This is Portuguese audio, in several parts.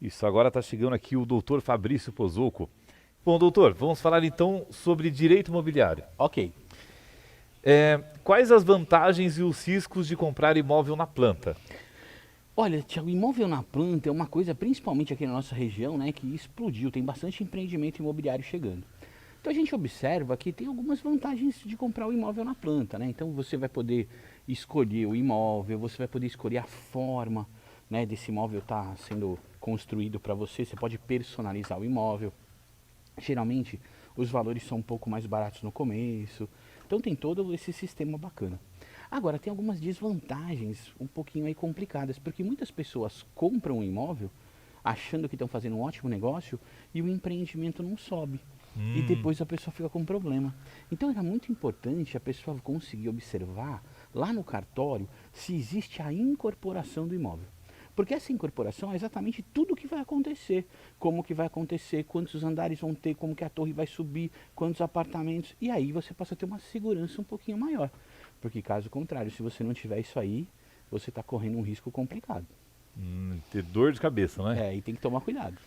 Isso, agora está chegando aqui o doutor Fabrício Pozocco. Bom, doutor, vamos falar então sobre direito imobiliário. Ok. Quais as vantagens e os riscos de comprar imóvel na planta? Olha, Thiago, imóvel na planta é uma coisa, principalmente aqui na nossa região, né, que explodiu. Tem bastante empreendimento imobiliário chegando. Então a gente observa que tem algumas vantagens de comprar o imóvel na planta, né? Então você vai poder escolher o imóvel, você vai poder escolher a forma, né, desse imóvel estar sendo construído para você. Você pode personalizar o imóvel. Geralmente os valores são um pouco mais baratos no começo. Então tem todo esse sistema bacana. Agora tem algumas desvantagens um pouquinho aí complicadas, porque muitas pessoas compram um imóvel achando que estão fazendo um ótimo negócio e o empreendimento não sobe. E Hum, depois a pessoa fica com problema. Então era muito importante a pessoa conseguir observar lá no cartório se existe a incorporação do imóvel. Porque essa incorporação é exatamente tudo o que vai acontecer. Como que vai acontecer, quantos andares vão ter, como que a torre vai subir, quantos apartamentos. E aí você passa a ter uma segurança um pouquinho maior. Porque caso contrário, se você não tiver isso aí, você está correndo um risco complicado. ter dor de cabeça, não é? É, e tem que tomar cuidado.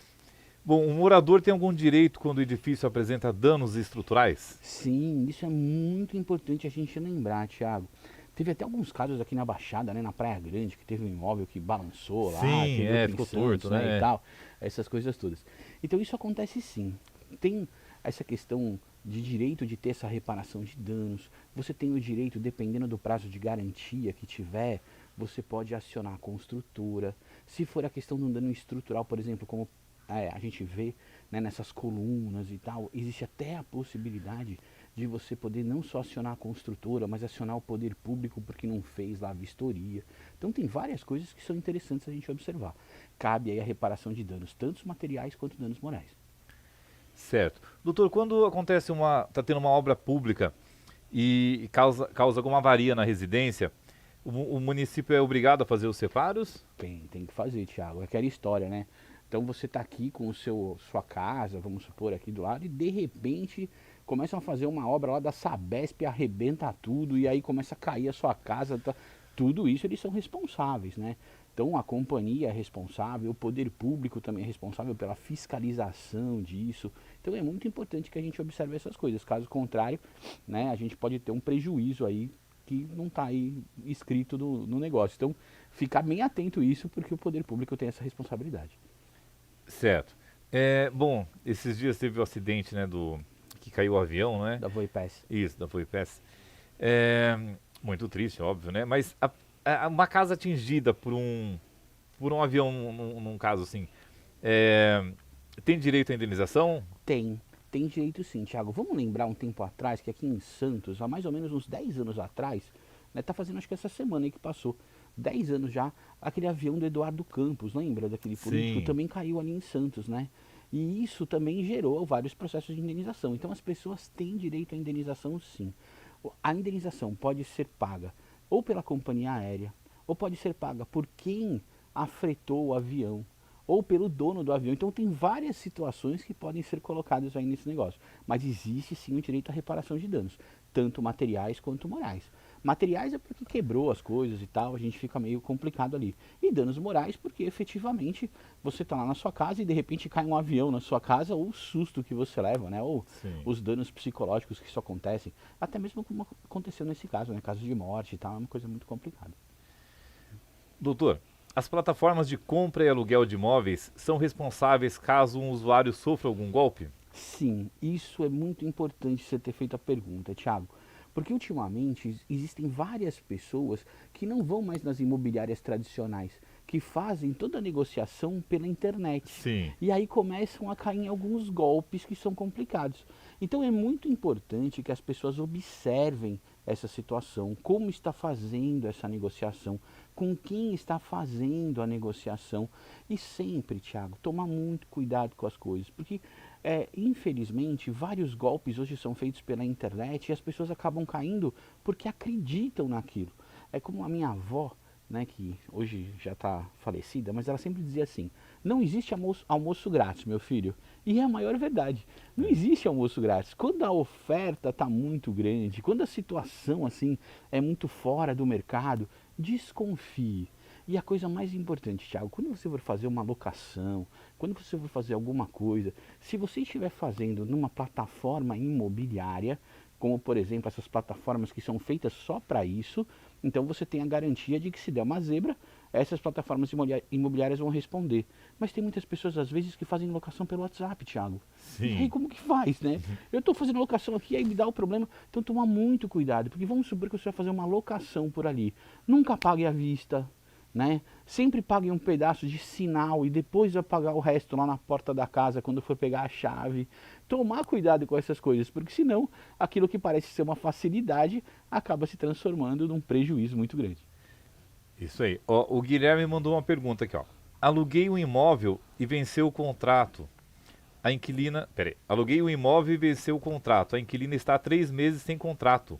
Bom, o morador tem algum direito quando o edifício apresenta danos estruturais? Sim, isso é muito importante a gente lembrar, Thiago. Teve até alguns casos aqui na Baixada, né, na Praia Grande, que teve um imóvel que balançou lá, Sim, teve outro em ficou Santos, torto, né, e né? tal, essas coisas todas. Então isso acontece sim. Tem essa questão de direito de ter essa reparação de danos. Você tem o direito, dependendo do prazo de garantia que tiver, você pode acionar a construtora. Se for a questão de um dano estrutural, por exemplo, como a gente vê, né, nessas colunas e tal, existe até a possibilidade de você poder não só acionar a construtora, mas acionar o poder público porque não fez lá a vistoria. Então tem várias coisas que são interessantes a gente observar. Cabe aí a reparação de danos, tanto materiais quanto danos morais. Certo. Doutor, quando acontece tá tendo uma obra pública e causa alguma avaria na residência, o município é obrigado a fazer os reparos? Tem que fazer, Thiago. É aquela história, né? Então você está aqui com sua casa, vamos supor, aqui do lado, e de repente começam a fazer uma obra lá da Sabesp, arrebenta tudo, e aí começa a cair a sua casa. Tudo isso eles são responsáveis, né? Então a companhia é responsável, o poder público também é responsável pela fiscalização disso. Então é muito importante que a gente observe essas coisas. Caso contrário, né, a gente pode ter um prejuízo aí que não está aí escrito no negócio. Então, ficar bem atento a isso, porque o poder público tem essa responsabilidade. Certo. Bom, esses dias teve o acidente, né, que caiu o avião, né? Da Voipes. Isso, da Voipes. É, muito triste, óbvio, né? Mas uma casa atingida por um avião, num caso assim, é, tem direito à indenização? Tem direito sim, Thiago. Vamos lembrar um tempo atrás que aqui em Santos, há mais ou menos uns 10 anos atrás, né, tá fazendo acho que essa semana aí que passou, 10 anos já, aquele avião do Eduardo Campos, lembra daquele político? Sim. Também caiu ali em Santos, né? E isso também gerou vários processos de indenização. Então as pessoas têm direito à indenização sim. A indenização pode ser paga ou pela companhia aérea, ou pode ser paga por quem afretou o avião, ou pelo dono do avião. Então tem várias situações que podem ser colocadas aí nesse negócio. Mas existe sim o direito à reparação de danos, tanto materiais quanto morais. Materiais é porque quebrou as coisas e tal, a gente fica meio complicado ali. E danos morais porque efetivamente você está lá na sua casa e de repente cai um avião na sua casa, ou o susto que você leva, né? Ou Sim. os danos psicológicos que isso acontecem. Até mesmo como aconteceu nesse caso, né? Caso de morte e tal, é uma coisa muito complicada. Doutor, as plataformas de compra e aluguel de imóveis são responsáveis caso um usuário sofra algum golpe? Sim, isso é muito importante você ter feito a pergunta, Thiago. Porque ultimamente existem várias pessoas que não vão mais nas imobiliárias tradicionais, que fazem toda a negociação pela internet. Sim. E aí começam a cair em alguns golpes que são complicados. Então é muito importante que as pessoas observem essa situação, como está fazendo essa negociação, com quem está fazendo a negociação. E sempre, Thiago, tomar muito cuidado com as coisas, porque infelizmente vários golpes hoje são feitos pela internet e as pessoas acabam caindo porque acreditam naquilo. É como a minha avó, né, que hoje já está falecida, mas ela sempre dizia assim: não existe almoço grátis, meu filho. E é a maior verdade. Não É. existe almoço grátis. Quando a oferta está muito grande, quando a situação assim é muito fora do mercado, desconfie. E a coisa mais importante, Thiago, quando você for fazer uma locação, quando você for fazer alguma coisa, se você estiver fazendo numa plataforma imobiliária, como por exemplo essas plataformas que são feitas só para isso, então você tem a garantia de que se der uma zebra, essas plataformas imobiliárias vão responder. Mas tem muitas pessoas às vezes que fazem locação pelo WhatsApp, Thiago. E aí Sim. como que faz, né? Eu estou fazendo locação aqui, aí me dá o problema. Então toma muito cuidado, porque vamos supor que você vai fazer uma locação por ali. Nunca pague à vista, né? Sempre pague um pedaço de sinal e depois vai pagar o resto lá na porta da casa quando for pegar a chave. Tomar cuidado com essas coisas, porque senão aquilo que parece ser uma facilidade acaba se transformando num prejuízo muito grande. Isso aí. Ó, o Guilherme mandou uma pergunta aqui, ó. Aluguei um imóvel e venceu o contrato. A inquilina. Peraí. Aluguei um imóvel e venceu o contrato. A inquilina está há 3 meses sem contrato.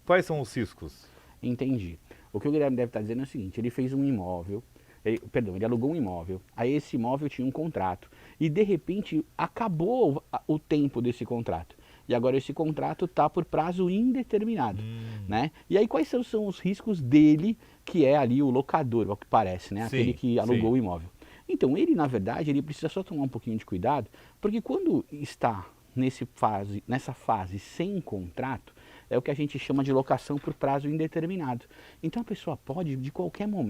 Quais são os riscos? Entendi. O que o Guilherme deve estar dizendo é o seguinte, ele fez um imóvel, ele alugou um imóvel, aí esse imóvel tinha um contrato, e de repente acabou o tempo desse contrato. E agora esse contrato está por prazo indeterminado, né? E aí quais são os riscos dele, que é ali o locador, ao que parece, né? Aquele Sim, que alugou sim. o imóvel. Então ele, na verdade, ele precisa só tomar um pouquinho de cuidado, porque quando está nessa fase sem contrato, é o que a gente chama de locação por prazo indeterminado. Então a pessoa pode,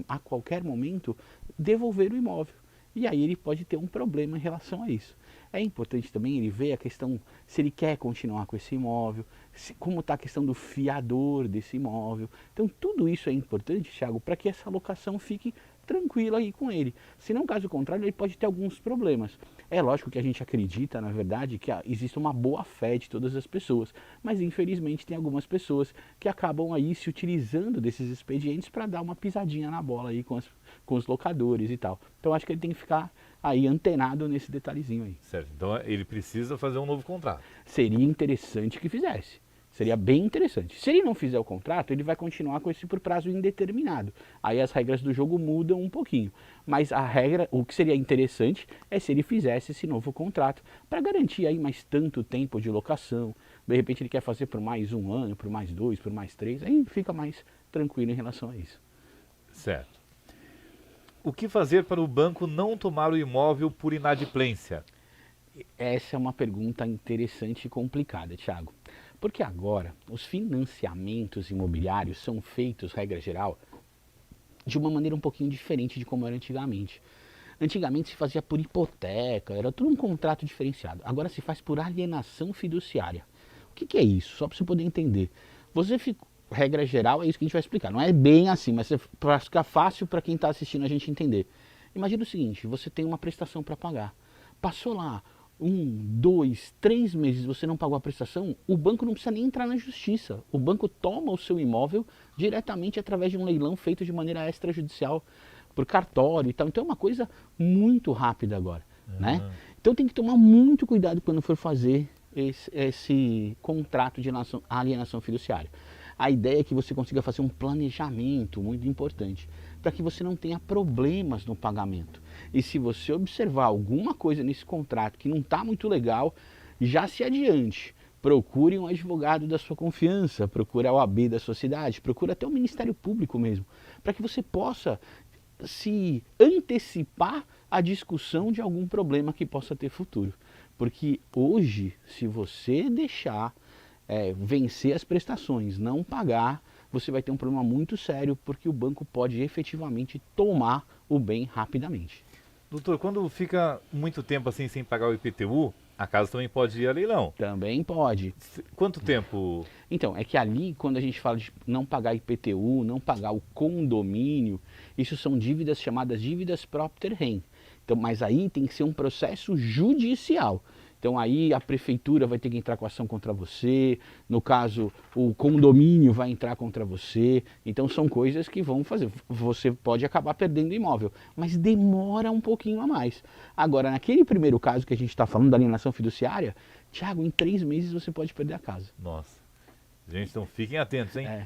a qualquer momento, devolver o imóvel. E aí ele pode ter um problema em relação a isso. É importante também ele ver a questão se ele quer continuar com esse imóvel, como está a questão do fiador desse imóvel. Então tudo isso é importante, Thiago, para que essa locação fique tranquila aí com ele. Se não, caso contrário, ele pode ter alguns problemas. É lógico que a gente acredita, na verdade, que existe uma boa fé de todas as pessoas, mas infelizmente tem algumas pessoas que acabam aí se utilizando desses expedientes para dar uma pisadinha na bola aí com os locadores e tal. Então acho que ele tem que ficar aí antenado nesse detalhezinho aí. Certo. Então ele precisa fazer um novo contrato. Seria interessante que fizesse. Seria bem interessante. Se ele não fizer o contrato, ele vai continuar com esse por prazo indeterminado. Aí as regras do jogo mudam um pouquinho. Mas a regra, o que seria interessante é se ele fizesse esse novo contrato para garantir aí mais tanto tempo de locação. De repente ele quer fazer por mais um ano, por mais 2, por mais 3, aí fica mais tranquilo em relação a isso. Certo. O que fazer para o banco não tomar o imóvel por inadimplência? Essa é uma pergunta interessante e complicada, Thiago. Porque agora os financiamentos imobiliários são feitos, regra geral, de uma maneira um pouquinho diferente de como era antigamente. Antigamente se fazia por hipoteca, era tudo um contrato diferenciado. Agora se faz por alienação fiduciária. O que é isso? Só para você poder entender. Você fica, regra geral, é isso que a gente vai explicar. Não é bem assim, mas para ficar fácil para quem está assistindo a gente entender. Imagina o seguinte, você tem uma prestação para pagar. Passou lá 1, 2, 3 meses você não pagou a prestação, o banco não precisa nem entrar na justiça. O banco toma o seu imóvel diretamente através de um leilão feito de maneira extrajudicial, por cartório e tal. Então é uma coisa muito rápida agora, né? Então tem que tomar muito cuidado quando for fazer esse contrato de alienação fiduciária. A ideia é que você consiga fazer um planejamento muito importante, para que você não tenha problemas no pagamento. E se você observar alguma coisa nesse contrato que não está muito legal, já se adiante. Procure um advogado da sua confiança, procure a OAB da sua cidade, procure até o Ministério Público mesmo, para que você possa se antecipar à discussão de algum problema que possa ter futuro. Porque hoje, se você deixar vencer as prestações, não pagar, você vai ter um problema muito sério, porque o banco pode efetivamente tomar o bem rapidamente. Doutor, quando fica muito tempo assim sem pagar o IPTU, a casa também pode ir a leilão. Também pode. Quanto tempo? Então, é que ali, quando a gente fala de não pagar IPTU, não pagar o condomínio, isso são dívidas chamadas dívidas propter rem. Então, mas aí tem que ser um processo judicial. Então aí a prefeitura vai ter que entrar com ação contra você, no caso o condomínio vai entrar contra você, então são coisas que vão fazer, você pode acabar perdendo o imóvel, mas demora um pouquinho a mais. Agora, naquele primeiro caso que a gente está falando da alienação fiduciária, Thiago, em 3 meses você pode perder a casa. Nossa. Gente, então fiquem atentos, hein? É,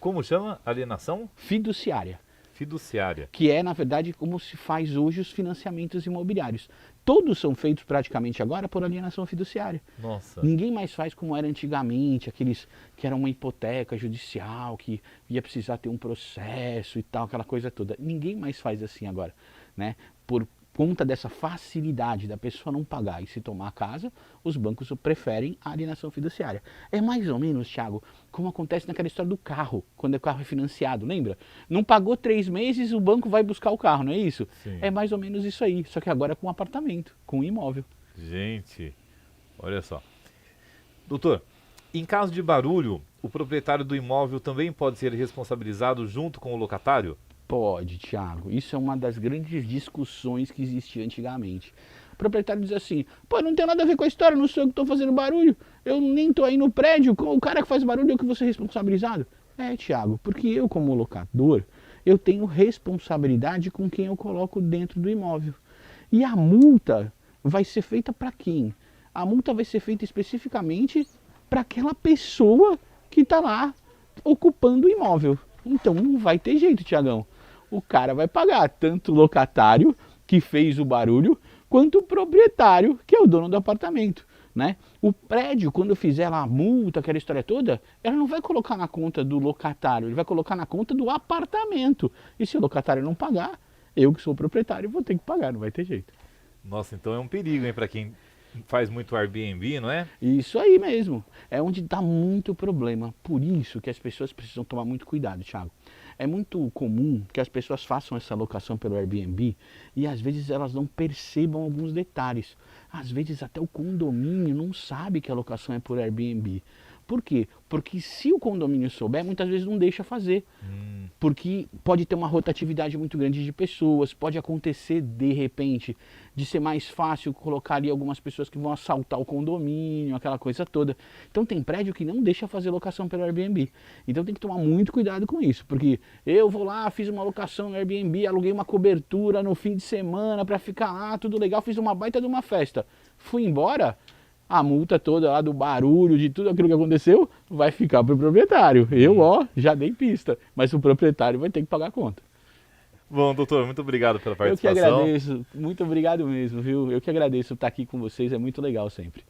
Como chama? Alienação? fiduciária. Fiduciária. que é, na verdade, como se faz hoje os financiamentos imobiliários. Todos são feitos praticamente agora por alienação fiduciária. Nossa. Ninguém mais faz como era antigamente, aqueles que era uma hipoteca judicial, que ia precisar ter um processo e tal, aquela coisa toda. Ninguém mais faz assim agora, né? Por conta dessa facilidade da pessoa não pagar e se tomar a casa, os bancos preferem a alienação fiduciária. É mais ou menos, Thiago, como acontece naquela história do carro, quando o carro é financiado, lembra? Não pagou 3 meses, o banco vai buscar o carro, não é isso? Sim. É mais ou menos isso aí, só que agora com um apartamento, com um imóvel. Gente, olha só. Doutor, em caso de barulho, o proprietário do imóvel também pode ser responsabilizado junto com o locatário? Pode, Thiago. Isso é uma das grandes discussões que existia antigamente. O proprietário diz assim, pô, não tem nada a ver com a história, não sou eu que estou fazendo barulho, eu nem estou aí no prédio, o cara que faz barulho é eu que vou ser responsabilizado. É, Thiago, porque eu como locador, eu tenho responsabilidade com quem eu coloco dentro do imóvel. E a multa vai ser feita para quem? A multa vai ser feita especificamente para aquela pessoa que está lá ocupando o imóvel. Então não vai ter jeito, Tiagão. O cara vai pagar tanto o locatário que fez o barulho, quanto o proprietário, que é o dono do apartamento, né? O prédio, quando fizer lá a multa, aquela história toda, ela não vai colocar na conta do locatário, ele vai colocar na conta do apartamento. E se o locatário não pagar, eu que sou o proprietário vou ter que pagar, não vai ter jeito. Nossa, então é um perigo, hein, para quem faz muito Airbnb, não é? Isso aí mesmo. É onde dá muito problema. Por isso que as pessoas precisam tomar muito cuidado, Thiago. É muito comum que as pessoas façam essa locação pelo Airbnb e às vezes elas não percebam alguns detalhes. Às vezes até o condomínio não sabe que a locação é por Airbnb. Por quê? Porque se o condomínio souber, muitas vezes não deixa fazer. Porque pode ter uma rotatividade muito grande de pessoas, pode acontecer de repente de ser mais fácil colocar ali algumas pessoas que vão assaltar o condomínio, aquela coisa toda. Então tem prédio que não deixa fazer locação pelo Airbnb. Então tem que tomar muito cuidado com isso, porque eu vou lá, fiz uma locação no Airbnb, aluguei uma cobertura no fim de semana para ficar lá, tudo legal, fiz uma baita de uma festa. Fui embora, a multa toda lá do barulho, de tudo aquilo que aconteceu, vai ficar pro proprietário. Eu, ó, já dei pista, mas o proprietário vai ter que pagar a conta. Bom, doutor, muito obrigado pela Eu que participação. agradeço, muito obrigado mesmo, viu? Eu que agradeço estar aqui com vocês, é muito legal sempre.